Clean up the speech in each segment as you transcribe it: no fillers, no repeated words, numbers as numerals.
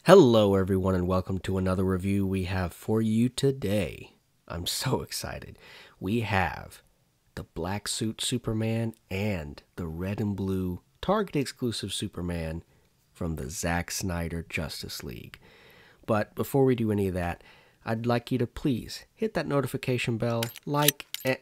Hello everyone and welcome to another review we have for you today. I'm so excited. We have the black suit Superman and the red and blue Target exclusive Superman from the Zack Snyder Justice League. But before we do any of that, I'd like you to please hit that notification bell, like, and...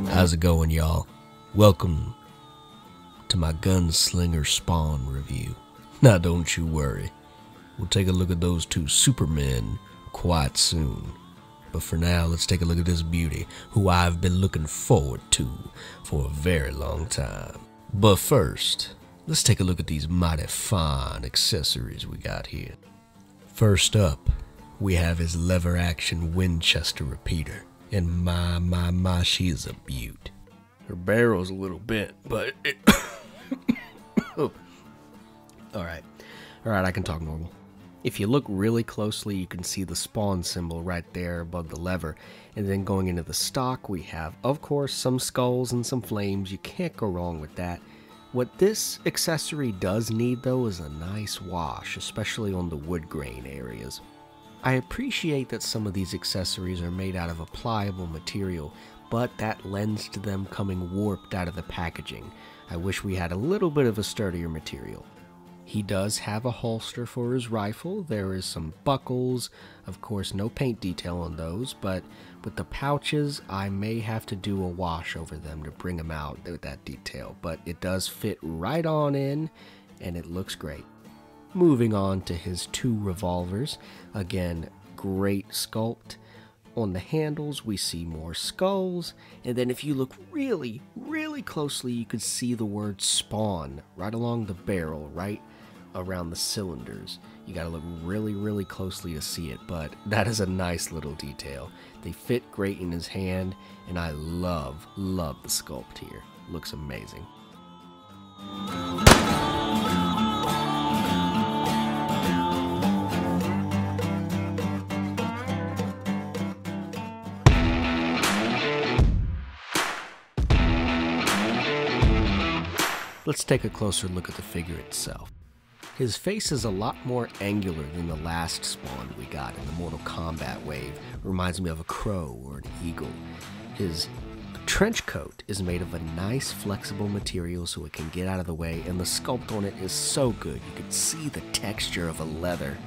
How's it going, y'all? Welcome to my Gunslinger Spawn review. Now, don't you worry. We'll take a look at those two Supermen quite soon. But for now, let's take a look at this beauty, who I've been looking forward to for a very long time. But first, let's take a look at these mighty fine accessories we got here. First up, we have his lever-action Winchester repeater. And my, she is a beaut. Her barrel's a little bent, but it... oh. Alright, I can talk normal. If you look really closely, you can see the Spawn symbol right there above the lever. And then going into the stock, we have, of course, some skulls and some flames. You can't go wrong with that. What this accessory does need, though, is a nice wash, especially on the wood grain areas. I appreciate that some of these accessories are made out of a pliable material, but that lends to them coming warped out of the packaging. I wish we had a little bit of a sturdier material. He does have a holster for his rifle. There is some buckles, of course no paint detail on those, but with the pouches I may have to do a wash over them to bring them out with that detail, but it does fit right on in and it looks great. Moving on to his two revolvers. Again, great sculpt. On the handles, we see more skulls. And then if you look really, really closely, you could see the word Spawn right along the barrel, right around the cylinders. You gotta look really, really closely to see it, but that is a nice little detail. They fit great in his hand, and I love the sculpt here. Looks amazing. Let's take a closer look at the figure itself. His face is a lot more angular than the last Spawn we got in the Mortal Kombat wave. Reminds me of a crow or an eagle. His trench coat is made of a nice flexible material so it can get out of the way, and the sculpt on it is so good. You can see the texture of a leather.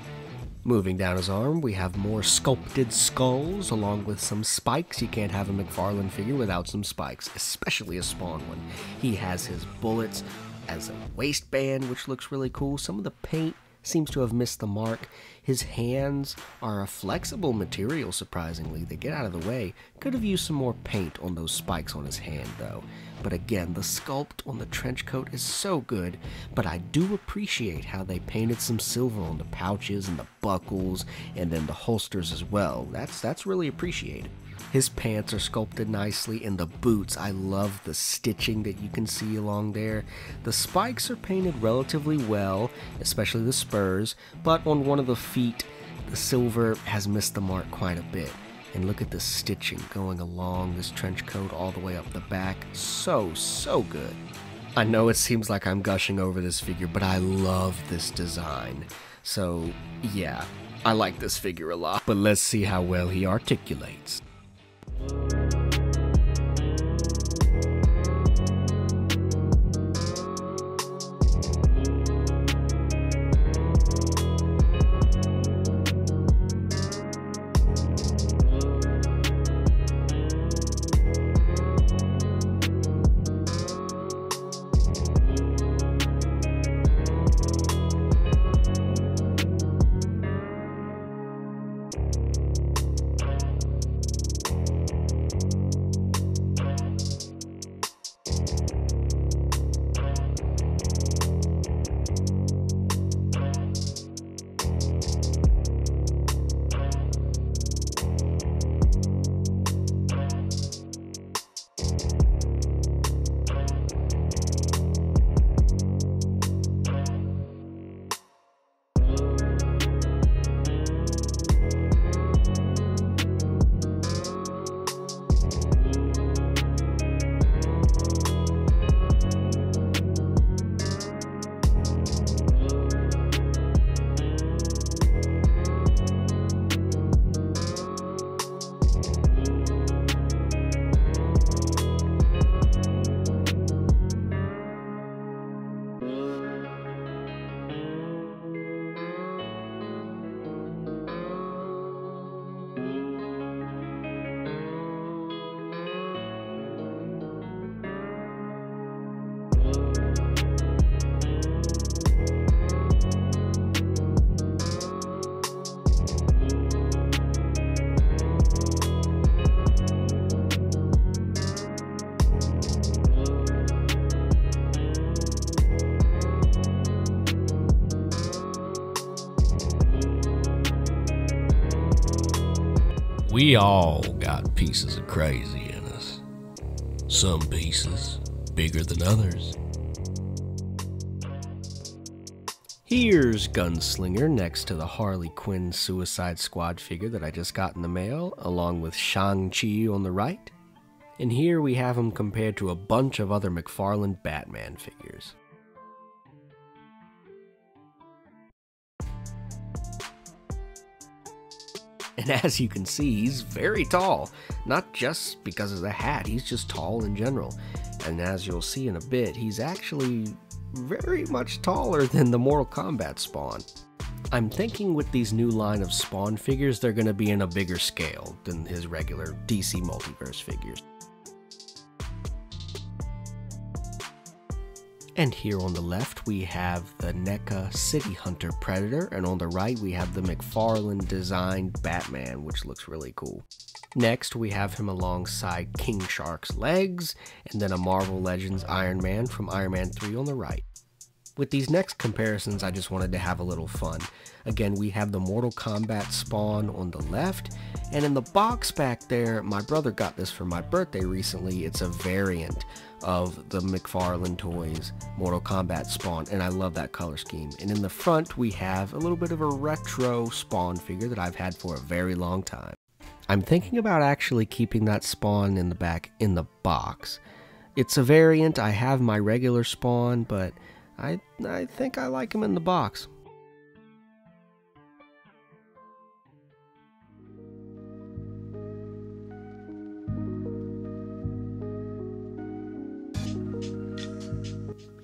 Moving down his arm, we have more sculpted skulls along with some spikes. You can't have a McFarlane figure without some spikes, especially a Spawn one. He has his bullets as a waistband, which looks really cool. Some of the paint seems to have missed the mark. His hands are a flexible material, surprisingly. They get out of the way. Could have used some more paint on those spikes on his hand, though. But again, the sculpt on the trench coat is so good, but I do appreciate how they painted some silver on the pouches and the buckles, and then the holsters as well. That's really appreciated. His pants are sculpted nicely, and the boots, I love the stitching that you can see along there. The spikes are painted relatively well, especially the spurs, but on one of the feet, the silver has missed the mark quite a bit. And look at the stitching going along this trench coat all the way up the back. So good. I know it seems like I'm gushing over this figure, but I love this design. So, yeah, I like this figure a lot. But let's see how well he articulates. We all got pieces of crazy in us. Some pieces bigger than others. Here's Gunslinger next to the Harley Quinn Suicide Squad figure that I just got in the mail, along with Shang-Chi on the right. And here we have him compared to a bunch of other McFarlane Batman figures. And as you can see, he's very tall. Not just because of the hat, he's just tall in general. And as you'll see in a bit, he's actually very much taller than the Mortal Kombat Spawn. I'm thinking with these new line of Spawn figures, they're going to be in a bigger scale than his regular DC Multiverse figures. And here on the left, we have the NECA City Hunter Predator, and on the right, we have the McFarlane designed Batman, which looks really cool. Next, we have him alongside King Shark's legs, and then a Marvel Legends Iron Man from Iron Man 3 on the right. With these next comparisons, I just wanted to have a little fun. Again, we have the Mortal Kombat Spawn on the left, and in the box back there, my brother got this for my birthday recently. It's a variant of the McFarlane Toys Mortal Kombat Spawn, and I love that color scheme. And in the front, we have a little bit of a retro Spawn figure that I've had for a very long time. I'm thinking about actually keeping that Spawn in the back in the box. It's a variant. I have my regular Spawn, but I think I like him in the box.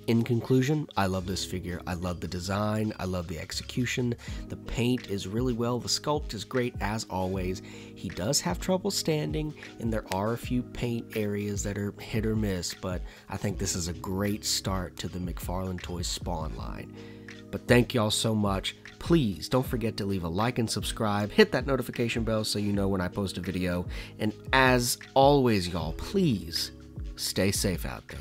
In conclusion, I love this figure. I love the design, I love the execution, the paint is really well, the sculpt is great as always. He does have trouble standing, and there are a few paint areas that are hit or miss, but I think this is a great start to the McFarlane Toys Spawn line. But thank y'all so much. Please don't forget to leave a like and subscribe, hit that notification bell so you know when I post a video, and as always y'all, please stay safe out there.